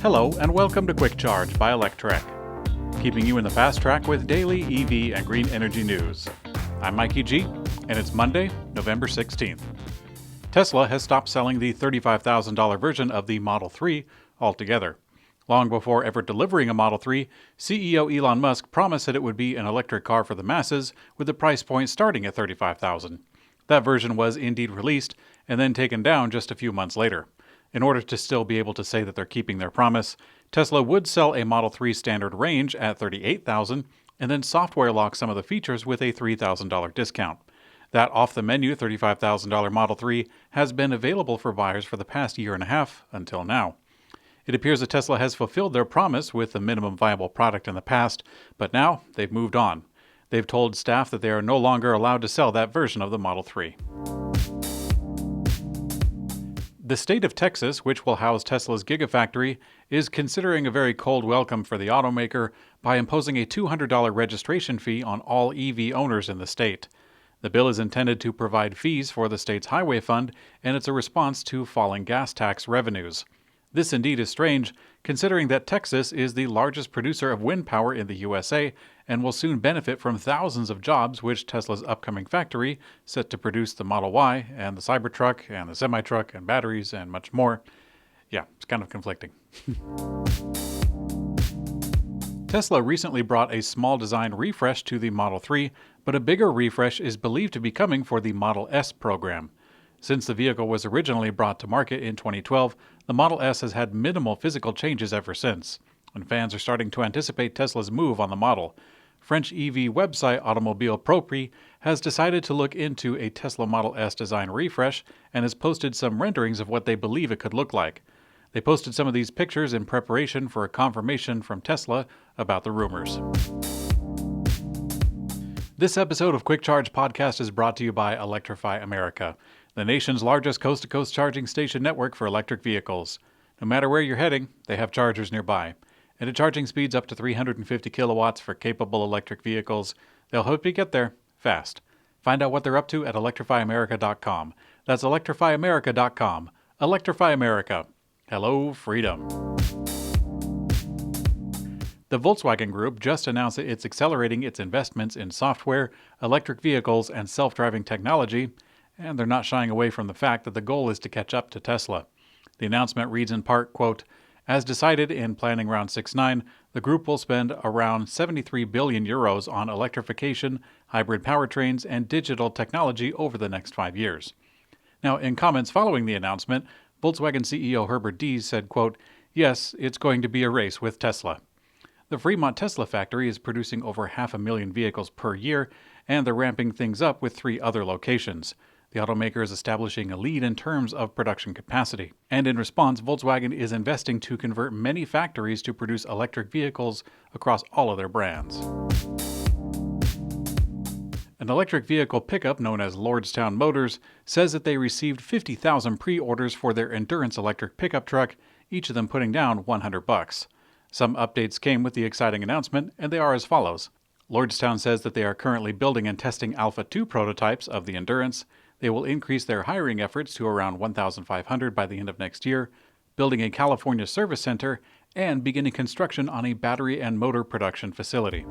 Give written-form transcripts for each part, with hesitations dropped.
Hello and welcome to Quick Charge by Electrek, keeping you in the fast track with daily EV and green energy news. I'm Mikey G, and it's Monday, November 16th. Tesla has stopped selling the $35,000 version of the Model 3 altogether. Long before ever delivering a Model 3, CEO Elon Musk promised that it would be an electric car for the masses, with the price point starting at $35,000. That version was indeed released, and then taken down just a few months later. In order to still be able to say that they're keeping their promise, Tesla would sell a Model 3 standard range at $38,000 and then software lock some of the features with a $3,000 discount. That off-the-menu $35,000 Model 3 has been available for buyers for the past year and a half until now. It appears that Tesla has fulfilled their promise with the minimum viable product in the past, but now they've moved on. They've told staff that they are no longer allowed to sell that version of the Model 3. The state of Texas, which will house Tesla's Gigafactory, is considering a very cold welcome for the automaker by imposing a $200 registration fee on all EV owners in the state. The bill is intended to provide fees for the state's highway fund, and it's a response to falling gas tax revenues. This indeed is strange, considering that Texas is the largest producer of wind power in the USA and will soon benefit from thousands of jobs which Tesla's upcoming factory, set to produce the Model Y and the Cybertruck and the semi-truck and batteries and much more. Yeah, it's kind of conflicting. Tesla recently brought a small design refresh to the Model 3, but a bigger refresh is believed to be coming for the Model S program. Since the vehicle was originally brought to market in 2012, the Model S has had minimal physical changes ever since, and fans are starting to anticipate Tesla's move on the model. French EV website Automobile Propre has decided to look into a Tesla Model S design refresh and has posted some renderings of what they believe it could look like. They posted some of these pictures in preparation for a confirmation from Tesla about the rumors. This episode of Quick Charge Podcast is brought to you by Electrify America, the nation's largest coast-to-coast charging station network for electric vehicles. No matter where you're heading, they have chargers nearby. And at charging speeds up to 350 kilowatts for capable electric vehicles, they'll help you get there fast. Find out what they're up to at electrifyamerica.com. That's electrifyamerica.com. Electrify America. Hello, freedom. The Volkswagen Group just announced that it's accelerating its investments in software, electric vehicles, and self-driving technology, and they're not shying away from the fact that the goal is to catch up to Tesla. The announcement reads in part, quote, "As decided in Planning Round 6-9, the group will spend around 73 billion euros on electrification, hybrid powertrains, and digital technology over the next 5 years." Now, in comments following the announcement, Volkswagen CEO Herbert Diess said, quote, "Yes, it's going to be a race with Tesla." The Fremont Tesla factory is producing over 500,000 vehicles per year, and they're ramping things up with 3 other locations. The automaker is establishing a lead in terms of production capacity. And in response, Volkswagen is investing to convert many factories to produce electric vehicles across all of their brands. An electric vehicle pickup known as Lordstown Motors says that they received 50,000 pre-orders for their Endurance electric pickup truck, each of them putting down $100. Some updates came with the exciting announcement, and they are as follows. Lordstown says that they are currently building and testing Alpha 2 prototypes of the Endurance. They will increase their hiring efforts to around 1,500 by the end of next year, building a California service center, and beginning construction on a battery and motor production facility.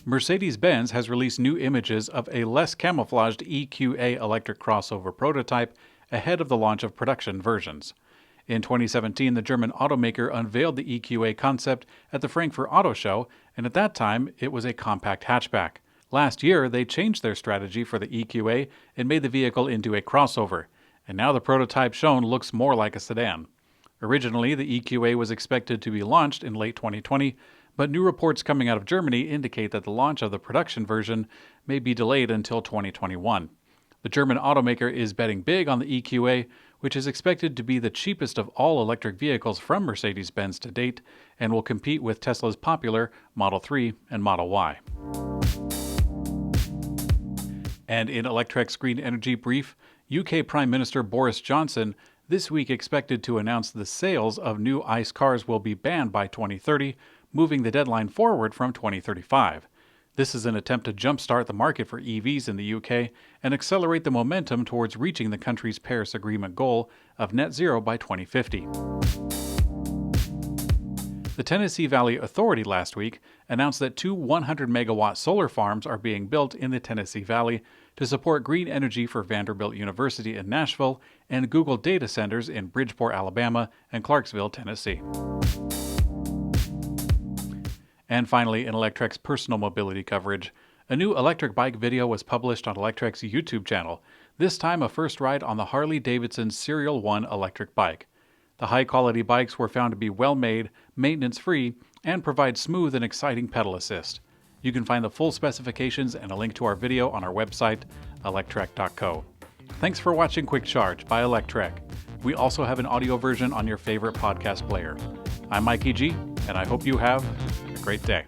MercedesBenz has released new images of a less camouflaged EQA electric crossover prototype ahead of the launch of production versions. In 2017, the German automaker unveiled the EQA concept at the Frankfurt Auto Show, and at that time, it was a compact hatchback. Last year, they changed their strategy for the EQA and made the vehicle into a crossover, and now the prototype shown looks more like a sedan. Originally, the EQA was expected to be launched in late 2020, but new reports coming out of Germany indicate that the launch of the production version may be delayed until 2021. The German automaker is betting big on the EQA, which is expected to be the cheapest of all electric vehicles from Mercedes-Benz to date, and will compete with Tesla's popular Model 3 and Model Y. And in Electrek's Green Energy Brief, UK Prime Minister Boris Johnson this week expected to announce the sales of new ICE cars will be banned by 2030, moving the deadline forward from 2035. This is an attempt to jumpstart the market for EVs in the UK and accelerate the momentum towards reaching the country's Paris Agreement goal of net zero by 2050. The Tennessee Valley Authority last week announced that 2 100-megawatt solar farms are being built in the Tennessee Valley to support green energy for Vanderbilt University in Nashville and Google data centers in Bridgeport, Alabama and Clarksville, Tennessee. And finally, in Electrek's personal mobility coverage, a new electric bike video was published on Electrek's YouTube channel, this time a first ride on the Harley-Davidson Serial 1 electric bike. The high-quality bikes were found to be well-made, maintenance-free, and provide smooth and exciting pedal assist. You can find the full specifications and a link to our video on our website, electrek.co. Thanks for watching Quick Charge by Electrek. We also have an audio version on your favorite podcast player. I'm Mikey G, and I hope you have a great day.